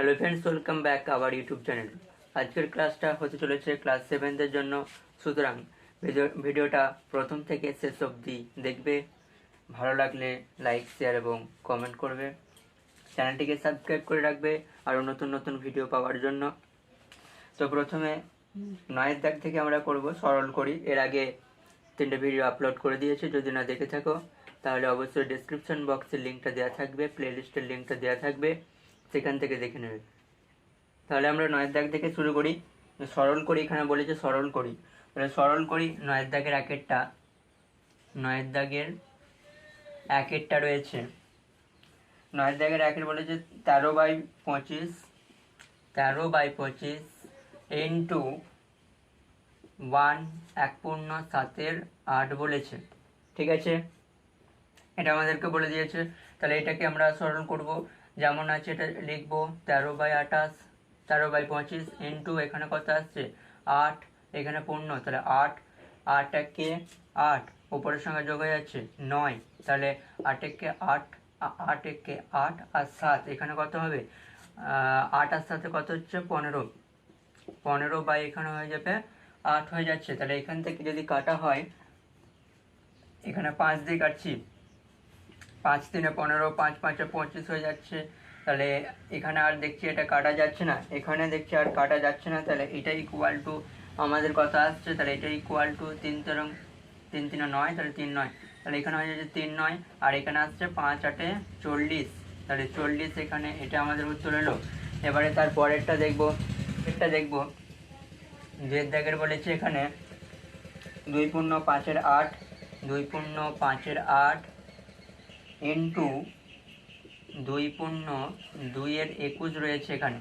Hello friends, welcome back our YouTube channel. আজকের ক্লাসটা হতে চলেছে ক্লাস 7-এর জন্য। সুতরাং ভিডিওটা প্রথম থেকে শেষ অবধি দেখবে। ভালো লাগলে লাইক, শেয়ার এবং কমেন্ট করবে। চ্যানেলটিকে সাবস্ক্রাইব করে রাখবে আরও নতুন নতুন ভিডিও পাওয়ার জন্য। তো প্রথমে 9 দাগ থেকে আমরা করব সরল করি। এর আগে 3টে ভিডিও আপলোড করে দিয়েছি, যদি না দেখে থাকো তাহলে অবশ্যই ডেসক্রিপশন বক্সের লিঙ্কটা দেওয়া থাকবে, প্লেলিস্টের লিঙ্কটা দেওয়া থাকবে, সেখান থেকে দেখে নেবে। তাহলে আমরা 9 দাগ থেকে শুরু করি। সরল করি, এখানে বলেছে সরল করি। তাহলে সরল করি 9 দাগের একেরটা। 9 দাগের একেরটা রয়েছে, 9 দাগের একের বলেছে 13/25, 13/25 ইন্টু 1/7 বলেছে। ঠিক আছে, এটা আমাদেরকে বলে দিয়েছে। তাহলে এটাকে আমরা সরল করব, যেমন আছে এটা লিখবো 13/28, 13/25 ইন্টু এখানে কত আসছে 8, এখানে 15, তাহলে 8, 8 একে 8, উপরের সঙ্গে যোগ হয়ে যাচ্ছে 9, তাহলে 8 একে 8, 8 একে 8 আর 7, এখানে কত হবে 8 আর 7 কত হচ্ছে 15, 15 বাই এখানে হয়ে যাবে 8 হয়ে যাচ্ছে। তাহলে এখান থেকে যদি কাটা হয়, এখানে 5 দিয়ে কাটছি, 5 3 15, 5 5 25 হয়ে যাচ্ছে। তাহলে এখানে আর দেখছি এটা কাটা যাচ্ছে না, এখানে দেখছি আর কাটা যাচ্ছে না। তাহলে এটা ইকুয়াল টু আমাদের কত আসছে, তাহলে এটা ইকুয়াল টু 3 3 3 9, তাহলে 3 9, তাহলে এখানে হয়ে যাচ্ছে 3 9, আর এখানে আসছে 5 8 40, তাহলে 40 এখানে, এটা আমাদের উত্তর এলো। এবারে তার পরেরটা দেখবো, এটা দেখবো 2 দাগের বলেছে এখানে 2 পূর্ণ 5 8, 2 পূর্ণ 5 8 ইন্টু 2 পূর্ণ 2/21 রয়েছে, এখানে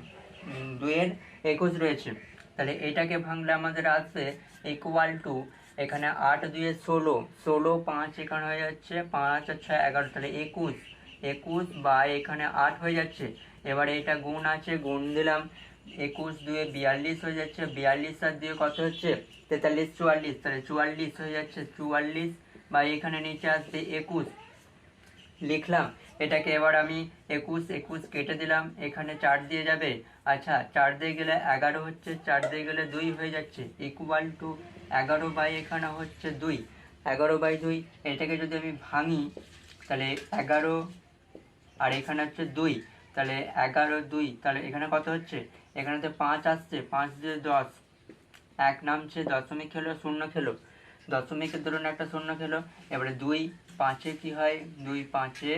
2/21 রয়েছে। তাহলে এটাকে ভাঙলে আমাদের আসবে ইকুয়াল টু, এখানে 8 2 16, 16 5 এখানে হয়ে যাচ্ছে 5 আর 6 11, তাহলে 21, 21 বা এখানে 8 হয়ে যাচ্ছে। এবারে এটা গুণ আছে, গুণ দিলাম, 21 2 42 হয়ে যাচ্ছে, 42 আর 2 কত হচ্ছে 43 44, তাহলে 44 হয়ে যাচ্ছে 44 বা এখানে নিচে আসবে 21 লিখলাম। এটাকে এবার আমি 21 21 কেটে দিলাম, এখানে 4 দিয়ে যাবে, আচ্ছা 4 দিয়ে গেলে 11 হচ্ছে, 4 দিয়ে গেলে 2 হয়ে যাচ্ছে, ইকুয়াল টু 11 বাই এখানে হচ্ছে 2, 11/2। এটাকে যদি আমি ভাঙি তাহলে 11 আর এখানে হচ্ছে 2, তাহলে 11 2, তাহলে এখানে কত হচ্ছে, এখানে তো 5 আসছে, 5 দিয়ে 10, 1 নামছে, দশমিক খেলো, শূন্য খেলো, দশমিকের ধরুন একটা শূন্য খেলো। এবারে 2 5 কি হয়, 2 5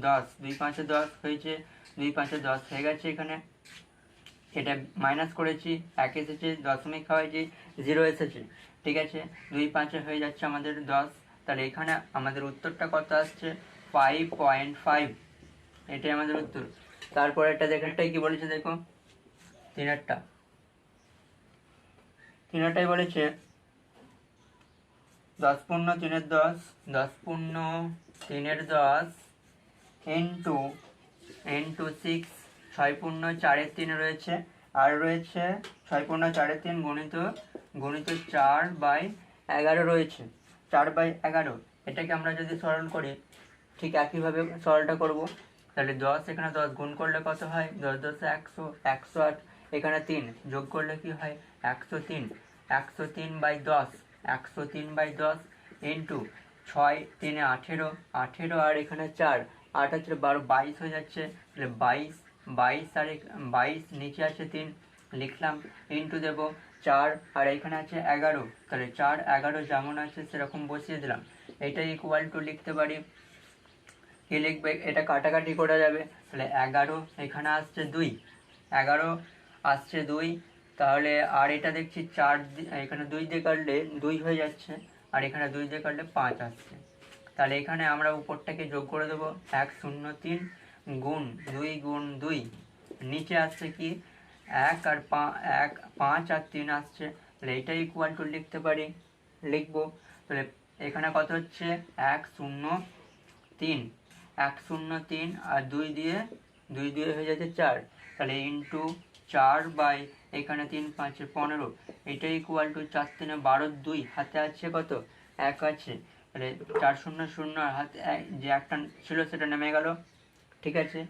10, 2 5 10 হয়েছে, 2 5 10 হয়ে গেছে। এখানে এটা মাইনাস করেছি, 1 এসেছে, দশমিক খাওয়াইছি, 0 এসেছে। ঠিক আছে, 2 5 হয়ে যাচ্ছে আমাদের 10। তাহলে এখানে আমাদের উত্তরটা কত আসছে 5.5, এটাই আমাদের উত্তর। তারপরে এটা দেখেনটাই কি বলেছে দেখো, তিনারটাই বলেছে 10 পূর্ণ 3 10, 10 পূর্ণ 3 10 ইন্টু 6, 6 পূর্ণ 4 3 রয়েছে, আর রয়েছে 6 পূর্ণ 4 3 গুণিত 4/11 রয়েছে, 4/11। এটাকে আমরা যদি সরল করি, ঠিক একইভাবে সরলটা করব। তাহলে 10, এখানে 10 গুণ করলে কত হয়, 10 10 100, 108, এখানে 3 যোগ করলে কি হয় 103, 103/10, 103/10 ইন্টু 6 3 18, 18 আর এখানে 4, 8 আছে 12, 22 হয়ে যাচ্ছে। তাহলে 22 22 আর 22 নিচে আছে 3 লিখলাম, ইন্টু দেব 4 আর এখানে আছে 11, তাহলে 4 11 যেমন আছে সেরকম বসিয়ে দিলাম। এটা ইকুয়াল টু লিখতে পারি, কি লিখবে, এটা কাটাকাটি করা যাবে, তাহলে 11 এখানে আসছে 2, 11 আসছে 2, তাহলে আর এটা দেখছি 4 এখানে 2 দিয়ে কাটলে 2 হয়ে যাচ্ছে, আর এখানে 2 দিয়ে কাটলে 5 আসছে। তাহলে এখানে আমরা উপরটাকে যোগ করে দেবো, 103 গুণ 2 গুণ 2, নিচে আসছে কি 1 আর 5 আর 3 আসছে, তাহলে এটা ইকুয়াল টু লিখতে পারি, লিখবো। তাহলে এখানে কত হচ্ছে 103, 103 আর 2 দিয়ে হয়ে যাচ্ছে 4, তাহলে ইন্টু 4 বাই এখানে 3 5 15, এটা ইকুয়াল টু 4 3 12, 2 হাতে আছে কত 1 আছে, তাহলে 4 0 0 আর হাতে যে একটা ছিল সেটা নেমে গেল। ঠিক আছে,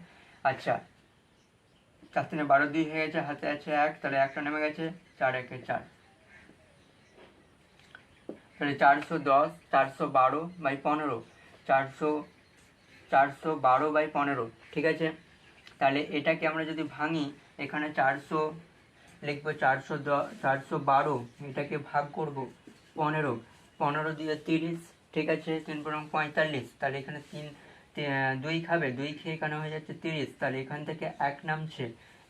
আচ্ছা 4 3 12 2 হয়ে গেছে, হাতে আছে 1, তাহলে 1টা নেমে গেছে, 4 1 4, তাহলে 410 412 বাই 15, 412 বাই 15, ঠিক আছে। তাহলে এটাকে আমরা যদি ভাঙি, এখানে 400 লিখবো, 412, এটাকে ভাগ করব 15, 15 দিয়ে 30, ঠিক আছে, 3 × 45, তাহলে এখানে 2 খাবে, 2 খেয়ে এখানে হয়ে যাচ্ছে 30, তাহলে এখান থেকে 1 নামছে,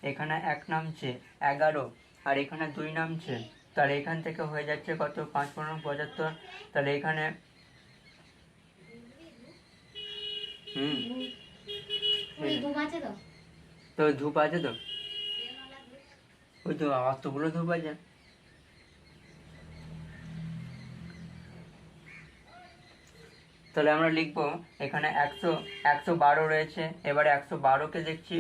এখানে 1 নামছে 11, আর এখানে 2 নামছে, তাহলে এখান থেকে হয়ে যাচ্ছে কত, 5 × 75, তাহলে এখানে তো ধূপ আছে, তো ওই তো অতগুলো ধূপ আছে। তাহলে আমরা লিখবো এখানে 112 রয়েছে, এবারে 112কে দেখছি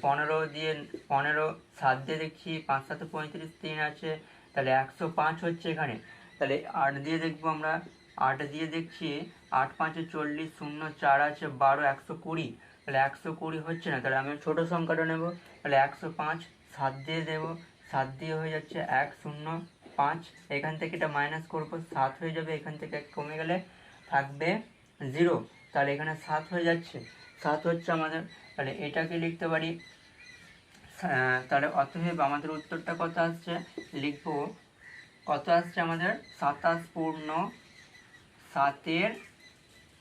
15 দিয়ে 15 7 দিয়ে দেখছি 5 7 35, 3 আছে, তাহলে 105 হচ্ছে এখানে। তাহলে 8 দিয়ে দেখবো আমরা, 8 দিয়ে দেখছি 8 5 40, 0 4 আছে 12, 120, তাহলে 120 হচ্ছে না, তাহলে আমি ছোট সংখ্যাটা নেব, তাহলে 105, 7 দিয়ে দেবো, 7 দিয়ে হয়ে যাচ্ছে 105, এখান থেকে এটা মাইনাস করবো, 7 হয়ে যাবে, এখান থেকে কমে গেলে থাকবে 0, তাহলে এখানে 7 হয়ে যাচ্ছে, 7 হচ্ছে আমাদের, তাহলে এটাকে লিখতে পারি, তাহলে অতএব আমাদের উত্তরটা কত আসছে, লিখবো কত আসছে আমাদের, 27 পূর্ণ 7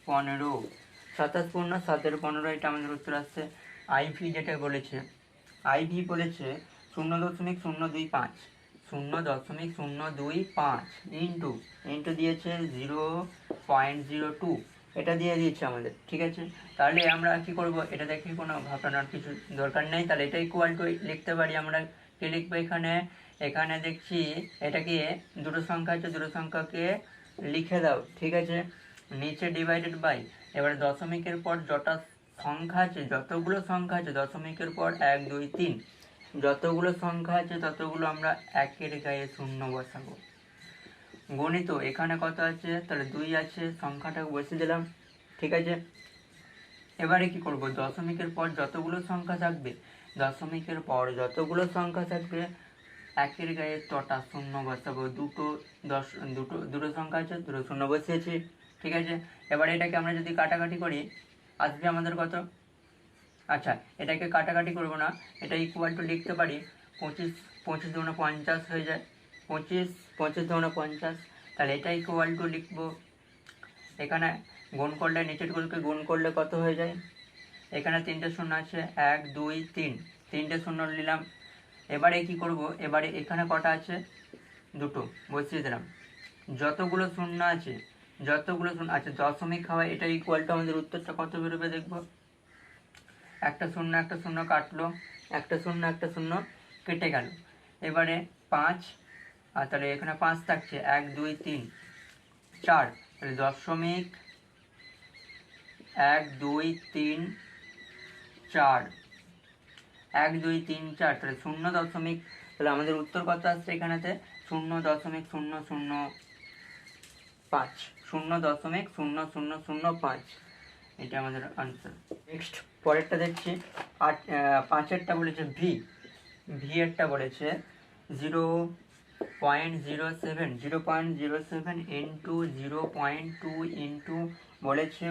15, 27 পূর্ণ 7 15, এটা আমাদের উত্তর আসছে। আইভি যেটা বলেছে, আইভি বলেছে 0.025, 0.025 ইন্টু দিয়েছে 0.02, এটা দিয়ে দিয়েছে আমাদের, ঠিক আছে। তাহলে আমরা কি করব, এটা দেখে কোনো ভাবনার কিছু দরকার নেই, তাহলে এটা ইকুয়াল টু লিখতে পারি আমরা, কি লিখবো এখানে, এখানে দেখছি এটাকে দুটো সংখ্যা আছে, দুটো সংখ্যাকে লিখে দাও, ঠিক আছে, নিচে ডিভাইডেড বাই, এবারে দশমিকের পর যটা সংখ্যা আছে, যতগুলো সংখ্যা আছে দশমিকের পর 1 2 3, যতগুলো সংখ্যা আছে ততগুলো আমরা একের গায়ে শূন্য বসাবো, গণিত এখানে কত আছে, তাহলে 2 আছে, সংখ্যাটাকে বসিয়ে দিলাম, ঠিক আছে। এবারে কি করব, দশমিকের পর যতগুলো সংখ্যা থাকবে, দশমিকের পর যতগুলো সংখ্যা থাকবে একের গায়ে তটা শূন্য বসাবো, দুটো সংখ্যা আছে, দুটো শূন্য বসিয়েছি, ঠিক আছে। এবারে এটাকে আমরা যদি কাটাকাটি করি, আসবে আমাদের কত, আচ্ছা এটাকে কাটাকাটি করব না, এটা ইকুয়াল টু লিখতে পারি 25 25 দুগুণে 50 হয়ে যায়, 25 25 দুগুণে 50, তাহলে এটা ইকুয়াল টু লিখবো, এখানে গুণ করলে নিচেরগুলোকে গুণ করলে কত হয়ে যায়, এখানে 3টে শূন্য আছে, 1 2 3, 3টে শূন্য নিলাম, এবারে কি করব, এবারে এখানে কটা আছে, দুটো বসিয়ে দিলাম, যতগুলো শূন্য আছে আচ্ছা দশমিক খাওয়ায়, এটা ইকুয়াল টু আমাদের উত্তরটা কত বেরোবে দেখব, একটা শূন্য কাটলো, একটা শূন্য কেটে গেল, এবারে 5, আর তাহলে এখানে 5 থাকছে, 1 2 3 4, তাহলে দশমিক 1 2 3 4, 1 2 3 4, তাহলে 0.0, তাহলে আমাদের উত্তর কত আসছে এখানেতে, 0.0005, 0.0005, এটা আমাদের আনসার। নেক্সট পরেরটা দেখছি, 5এরটা বলেছে ভি এরটা বলেছে 0.07 ইন্টু 0.2 ইন্টু বলেছে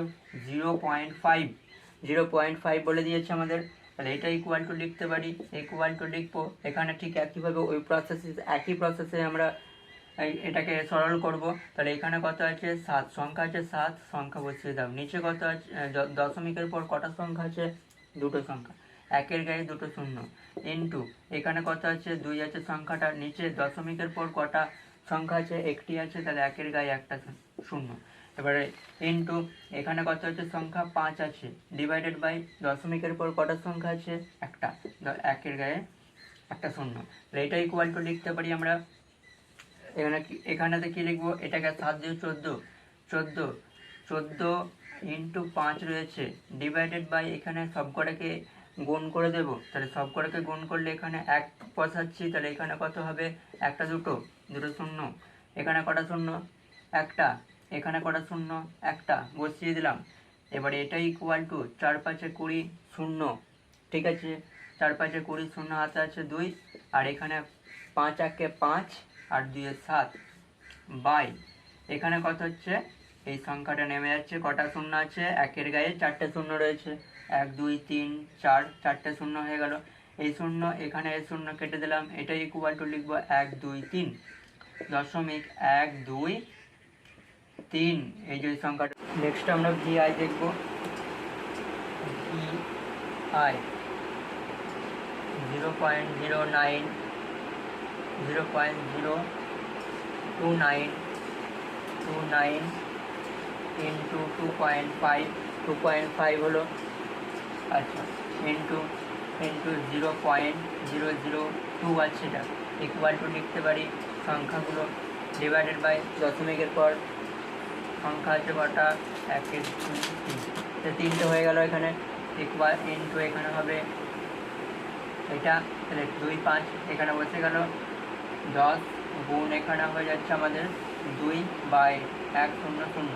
0.5 বলে দিয়েছে আমাদের, তাহলে এটা ইকুয়াল টু লিখতে পারি, ইকুয়াল টু লিখবো, এখানে ঠিক একইভাবে ওই একই প্রসেসে আমরা এটাকে সরল করব, তাহলে এখানে কত আছে, 7 সংখ্যা আছে, 7 সংখ্যা বসিয়ে দাও, নিচে কত আছে, দশমিকের পর কটা সংখ্যা আছে, দুটো সংখ্যা, একের গায়ে দুটো শূন্য, ইন্টু এখানে কত আছে, 2 আছে সংখ্যাটা, নিচে দশমিকের পর কটা সংখ্যা আছে, একটি আছে, তাহলে একের গায়ে একটা শূন্য, এবারে ইন্টু এখানে কত আছে সংখ্যা, 5 আছে, ডিভাইডেড বাই দশমিকের পর কটা সংখ্যা আছে, একটা, একের গায়ে একটা শূন্য, তাহলে এটা ইকুয়াল টু লিখতে পারি আমরা, এখানেতে কি লিখবো, এটাকে 7 দিয়ে 14 ইন্টু 5 রয়েছে, ডিভাইডেড বাই এখানে সবকটাকে গুণ করে দেব, তাহলে সবকটাকে গুণ করলে এখানে 1 বসাচ্ছি, তাহলে এখানে কত হবে, একটা দুটো শূন্য, এখানে কটা শূন্য, একটা, এখানে কটা শূন্য, একটা বসিয়ে দিলাম, এবারে এটা ইকুয়াল টু 4 5 20 শূন্য, ঠিক আছে, 4 5 20, শূন্য হাতে আছে 2, আর এখানে 5 1 5 আর 2 7 বাই এখানে কত হচ্ছে, এই সংখ্যাটা নেমে যাচ্ছে, কটা শূন্য আছে, একের গায়ে 4টে শূন্য রয়েছে, 1 2 3 4, 4টে শূন্য হয়ে গেল। এই শূন্য এখানে এই শূন্য কেটে দিলাম, এটা ইকুয়াল টু লিখবো 1 2 3 দশমিক 1 2 3, এই যে সংখ্যাটা। নেক্সট আমরা ভিআই দেখব, ভিআই 0.09 0.02929 ইন্টু 2.5 হলো, আচ্ছা, ইন্টু 0.002 আছে, এটা ইকুয়াল টু লিখতে পারি সংখ্যাগুলো ডিভাইডেড বাই দশমিকের পর সংখ্যা আছে কটা, 1 2 3, 3টে হয়ে গেল এখানে, ইকুয়াল ইন্টু এখানে হবে এটা, তাহলে 2 5 এখানে বসে গেল, 10 গুণ এখানে হয়ে যাচ্ছে আমাদের 2/100।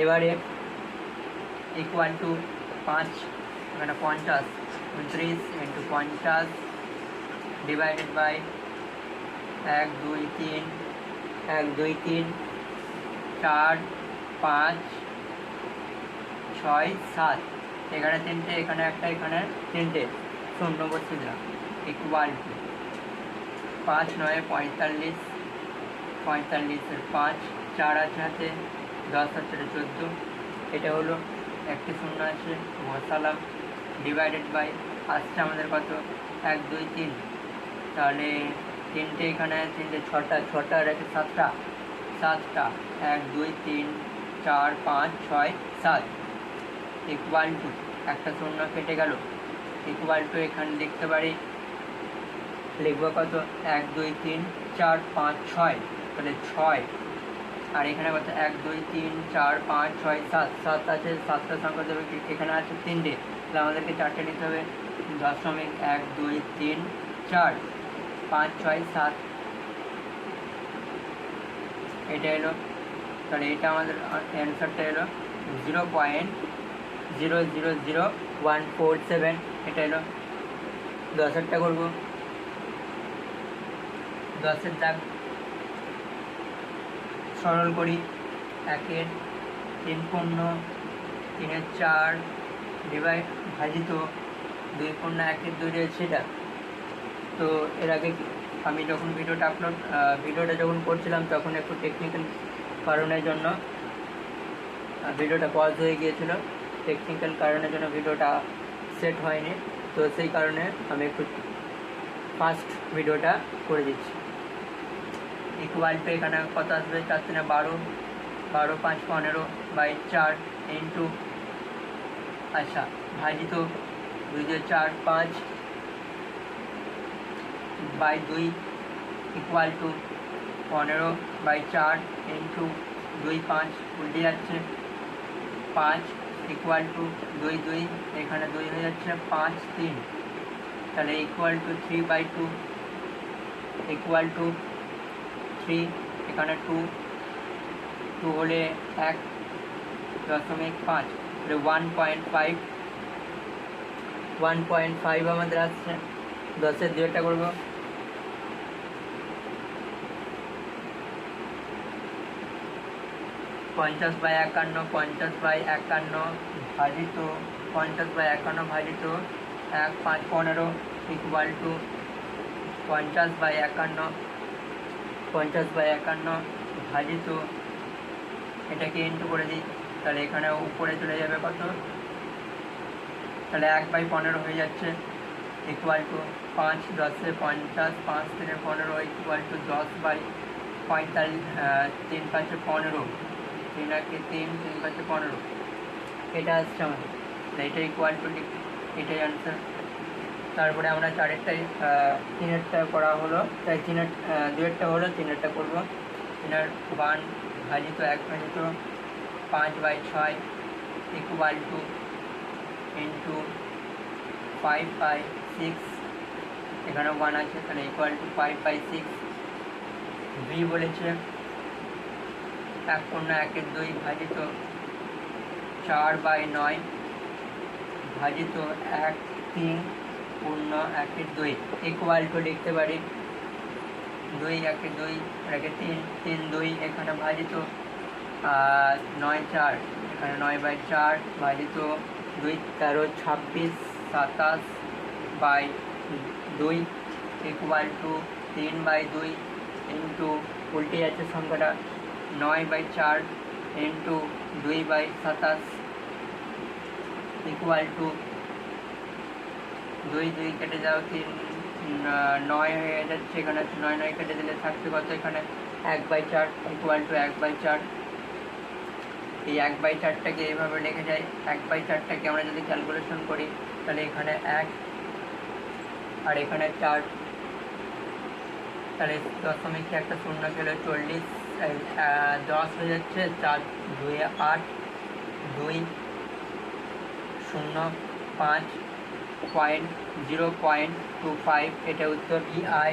এবারে ইকুয়াল টু 5 এখানে 50, 29 ইন্টু 50 ডিভাইডেড বাই 1 2 3 4 5 6 7, এখানে 3টে, এখানে একটা, এখানে 3টে শূন্য বসে দিলাম, ইকুয়াল টু 5 9 45, 45-এর 5, 4 আছে হাতে, 10 আছে 14, এটা হলো একটি শূন্য আছে বসালাম, ডিভাইডেড বাই আসছে আমাদের কত, 1 2 3, তাহলে 3টে এখানে, 3টে 6টা, 6টা আর 7টা, 7টা 1 2 3 4 5 6 7, ইকুয়াল টু একটা শূন্য কেটে গেল, ইকুয়াল টু এখানে লিখতে পারি, লিখবো কত, 1 2 3 4 5 6, তাহলে 6, আর এখানে কত, 1 2 3 4 5 6 7, 7 আছে, 7টা সংখ্যা দেবে, এখানে আছে 3টে, তাহলে আমাদেরকে 4টে নিতে হবে, দশমিক 1 2 3 4 5 6 7, এটা এলো, তাহলে এটা আমাদের অ্যান্সারটা এলো 0.000147, এটা এলো। 10এরটা করবো, 10এর দাগ সরল করি, 1-এর 3 পূর্ণ, 3-এর 4 ডিভাইড ভাজিত 2 পূর্ণ 1-এর 2 রয়েছে এটা। তো এর আগে আমি যখন ভিডিওটা যখন করছিলাম তখন একটু টেকনিক্যাল কারণের জন্য ভিডিওটা পজ হয়ে গিয়েছিল, টেকনিক্যাল কারণের জন্য ভিডিওটা সেট হয়নি, তো সেই কারণে আমি একটু ফার্স্ট ভিডিওটা করে দিচ্ছি। ইকুয়াল টু এখানে কত আসবে, 4 3 12, 12 5 15 বাই 4 ইন্টু, আচ্ছা, ভাজিত 2 2 4 5 by 2 equal to 15 by 4 into 2 5, উল্টে যাচ্ছে 5 ইকুয়াল টু 2 2, এখানে 2 হয়ে যাচ্ছে 5 3, তাহলে ইকুয়াল টু 3/2, ইকুয়াল টু 3, এখানে 2 হলে 1.5, 1.5 আমাদের আসছে। 10-এর 2টা করবো, 50/51, 50/51 ভাজিত 50/51 ভাজিত 1 5 15 ইকুয়াল টু 50/51, 50/51 ভাজিত, এটাকে ইন্টু করে দিই, তাহলে এখানে উপরে চলে যাবে কত, তাহলে 1/15 হয়ে যাচ্ছে, ইকুয়াল টু 5 10 50, 5 3 15 ইকুয়াল টু 10/45, 3 5 15, 3 1 3 3 5 15, এটা আসছে আমাদের, এটা ইকুয়াল টু, এটাই আনসার। তারপরে আমরা 4-এরটাই 3-এরটা করা হলো, তাই 2-এরটা হলো, 3-এরটা করবো। 3-এর 1 ভাজিত 1 ভাজিত 5/6 ইকুয়াল টু ইন্টু 5/6, এখানে 1 আছে, তাহলে ইকুয়াল টু 5/6। বি বলেছে 1 পূর্ণ 1-এর 2 ভাজিত 4/9 ভাজিত 1 3 পূর্ণ 1 2 ইকুয়াল টু লিখতে পারি 2 1 2 রেখে 3 3 2 এখানে ভাজিত 9 4 এখানে 9/4 ভাজিত 2 13 26 27 বাই 2 ইকুয়াল টু 3/2 ইন্টু উল্টে যাচ্ছে সংখ্যাটা 9/4 ইন্টু 2/27 ইকুয়াল টু 2 2 কেটে যাও 3 9 হয়ে যাচ্ছে এখানে 9 9 কেটে দিলে থাকছে কত এখানে 1/4 ইকুয়াল টু 1/4 এই 1/4টাকে এইভাবে লিখে যায় 1/4টাকে আমরা যদি ক্যালকুলেশন করি তাহলে এখানে 1 আর এখানে 4 তাহলে দশমিকে একটা শূন্য গেলে 40 10 হয়ে যাচ্ছে 4 2 8 2 0 5 0.25 এটা উত্তর EI।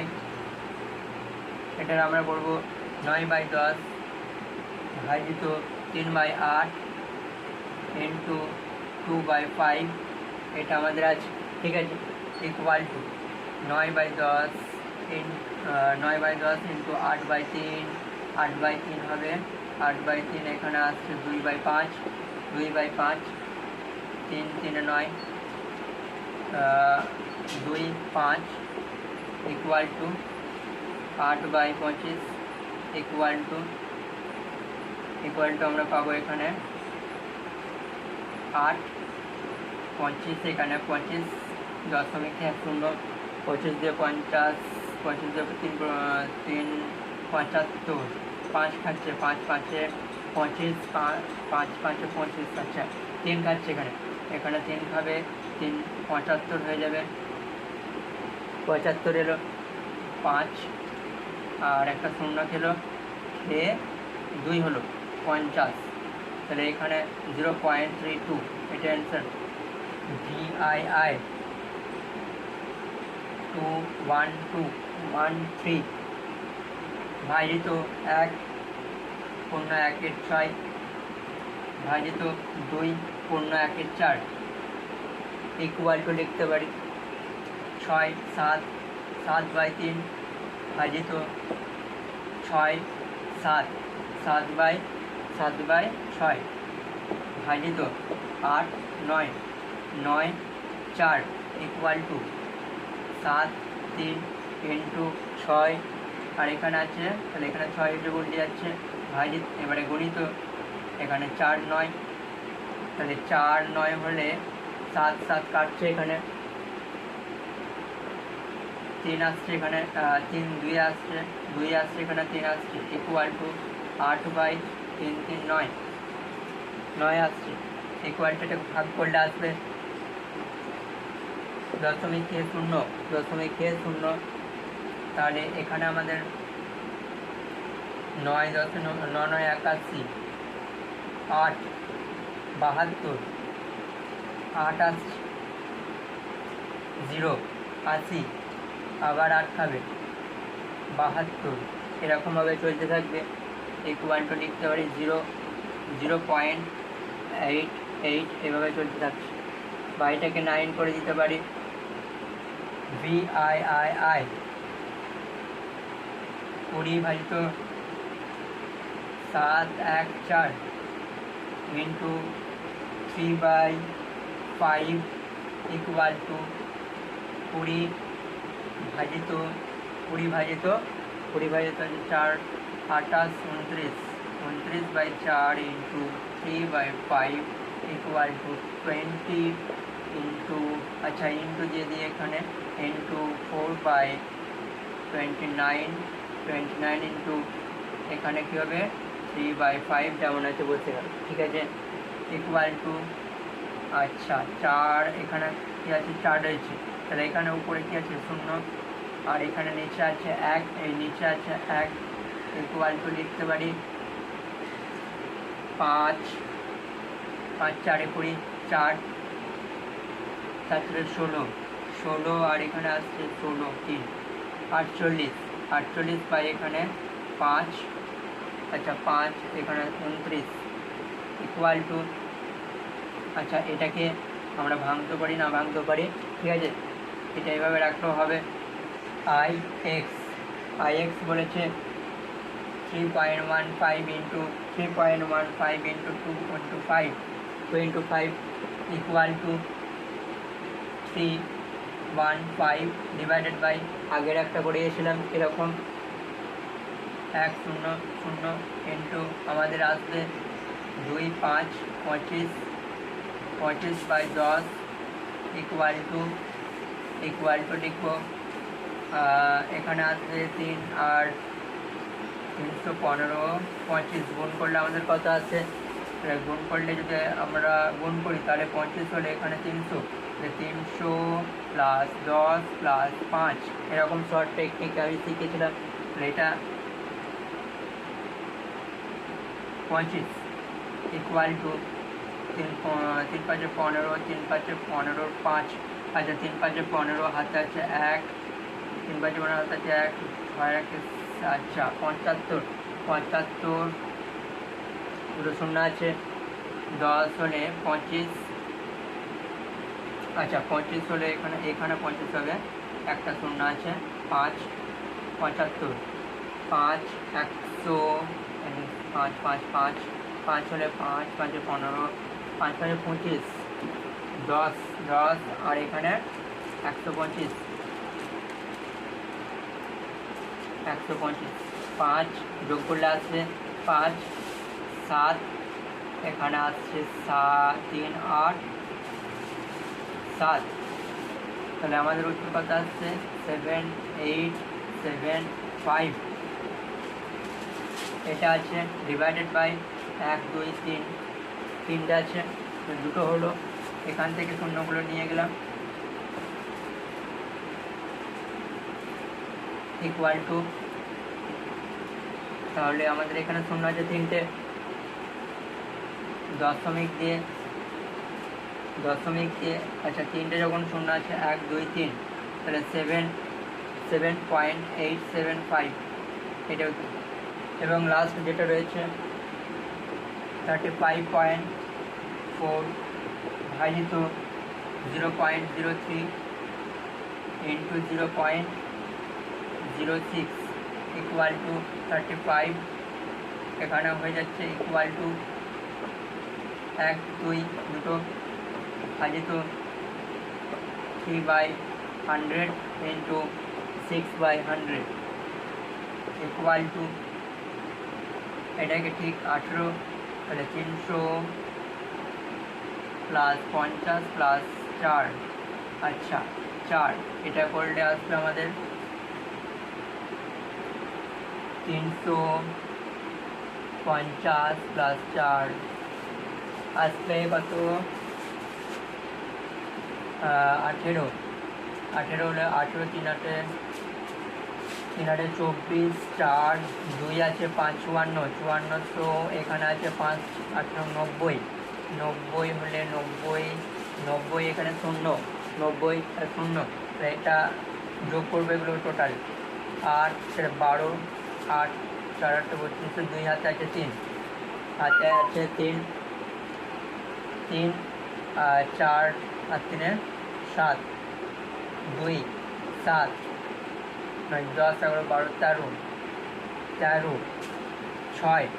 এটার আমরা বলবো 9/10 ভাজিত 3/8 ইন্টু 2/5 এটা আমাদের আছে, ঠিক আছে, ইকুয়াল টু 9/10 ইন্টু 8/3 8/3 হবে 8/3 এখানে আসছে 2/5 2/5 3 3 9 2 5 ইকুয়াল টু 8/25 ইকুয়াল টু আমরা পাবো এখানে 8 25 এখানে 25 .10 25 দিয়ে 50 25 দিয়ে 3 75 5 খাচ্ছে 5 5 25 5 5 25 আচ্ছা 3 খাচ্ছে এখানে 3 খাবে 3 75 হয়ে যাবে 75 এলো 5 আর একটা শূন্য খেলো খেয়ে 2 হলো 50 তাহলে এখানে 0.32 এটা অ্যান্সার DII 21213 ভাজিত 1 পূর্ণ 1 6 ভাজিত 2 পূর্ণ 1 4 ইকুয়াল টু লিখতে পারি 6 7 7/3 ভাজিত 6 7 7/6 ভাজিত 8 9 9 4 ইকুয়াল টু 7 3 ইন্টু 6 আর এখানে আছে তাহলে এখানে 6 ইন্টু উল্টে যাচ্ছে ভাজিত এবারে গণিত এখানে 4 9 তাহলে 4 9 হলে 7 7 কাটছে এখানে 3 আসছে এখানে 3 2 আসছে 2 আসছে এখানে 3 আসছে ইকুয়াল টু 8/3 3 9 9 আসছে ইকুয়াল টু ভাগ করলে আসবে 0.0 তাহলে এখানে আমাদের 9 10 9 9 81 8 72 8 আসছে 0 80 আবার 8 খাবে 72 এরকমভাবে চলতে থাকবে ইকুয়াল টু লিখতে পারি 0.88 এভাবে চলতে থাকছে বা এটাকে 9 করে দিতে পারি VII 20 ভাজিত 7 1 4 ইন্টু 3/5 ইকুয়াল টু 20 ভাজিত 4 28 29 29/4 ইন্টু 3/5 ইকুয়াল টু 20 ইন্টু আচ্ছা ইন্টু দিয়ে দিয়ে এখানে ইন্টু 4/29 ইন্টু এখানে কী হবে 3/5 যেমন আছে বসে গেল, ঠিক আছে, ইকুয়াল টু আচ্ছা 4 এখানে কী আছে 4 রয়েছে তাহলে এখানে উপরে কী আছে 0 আর এখানে নিচে আছে 1 এই নিচে আছে 1 ইকুয়াল টু লিখতে পারি 5 5 4 20 4 7 16 আর এখানে আসছে 16 3 48 বাই এখানে 5 আচ্ছা 5 এখানে 29 ইকুয়াল টু আচ্ছা এটাকে আমরা ভাঙতে পারি না ভাঙতে পারি ঠিক আছে, এটা এইভাবে রাখলেও হবে। আই এক্স বলেছে 3.15 into 3.15 into 2 into 5 equal to 315 divided by আগের একটা করিয়েছিলাম এরকম 100 ইন্টু আমাদের আসবে 2 5 25 বাই 10 ইকুয়াল টু লিখবো এখানে আসবে 3 আর 315 25 গুণ করলে আমাদের কত আছে, গুণ করলে যদি আমরা গুণ করি তাহলে 25 হলে এখানে 300 প্লাস 10 প্লাস 5 এরকম শর্ট টেকনিক আমি শিখেছিলাম। এটা 25 ইকুয়াল টু 3 5 15 3 5 15 5 আচ্ছা 3 5 15 হাতে আছে 1 3 5 15 হাতে আছে 1 6 আচ্ছা 75 দুটো শূন্য আছে 10 হলে 25 আচ্ছা 25 হলে এখানে 25 হবে একটা শূন্য আছে 5 75 5 100 5 5 5 5 হলে 5 5 15 5 5 25 10 আর এখানে 125 5 যোগ করলে আসছে 5 7 এখানে আসছে 3 8 7 তাহলে আমাদের উত্তর কত আসছে 7 8 7 5 এটা আছে ডিভাইডেড বাই 1 2 3 তিনটে আছে দুটো হলো এখান থেকে শূন্যগুলো নিয়ে গেলাম ইকুয়াল টু তাহলে আমাদের এখানে শূন্য আছে তিনটে দশমিক দিয়ে আচ্ছা তিনটে যখন শূন্য আছে 1 2 3 তাহলে 7.875 এটা এবং লাস্ট যেটা রয়েছে 35.4 ভাজিত 0.03 ইন্টু 0.06 ইকুয়াল টু 35 এখানে হয়ে যাচ্ছে ইকুয়াল টু 1 2 দুটো ভাজিত 3/100 ইন্টু 6/100 ইকুয়াল টু এটাকে ঠিক 18 তাহলে 300 প্লাস 50 প্লাস 4 আচ্ছা 4 এটা করলে আসবে আমাদের 350 প্লাস 4 আসবে কত 18 হলে 18 3 8 24 4 2 আছে 5 54 তো এখানে আছে 5 18 90 হলে 90 এখানে 0 এটা যোগ করবে এগুলো টোটাল 8 12 8 4 8 32 2 হাতে আছে 3 হাতে আছে 3 4 আর 3 7 2 7 10 11 12 13 6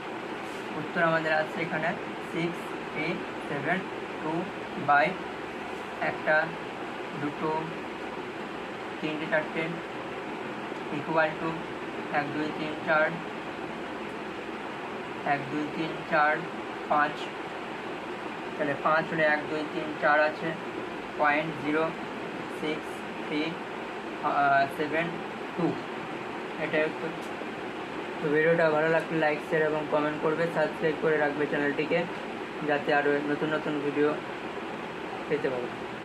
উত্তর আমাদের আছে এখানে 6 8 7 2 বাই একটা দুটো তিনটে চারটে ইকুয়াল টু 1 2 3 4 1 2 3 4 5 তাহলে 5 হলে 1 2 3 4 আছে 0.632 এটাই উত্তর। তো ভিডিওটা ভালো লাগলে লাইক শেয়ার এবং কমেন্ট করবে, সাবস্ক্রাইব করে রাখবে চ্যানেলটিকে যাতে আরও নতুন ভিডিও পেতে পারো।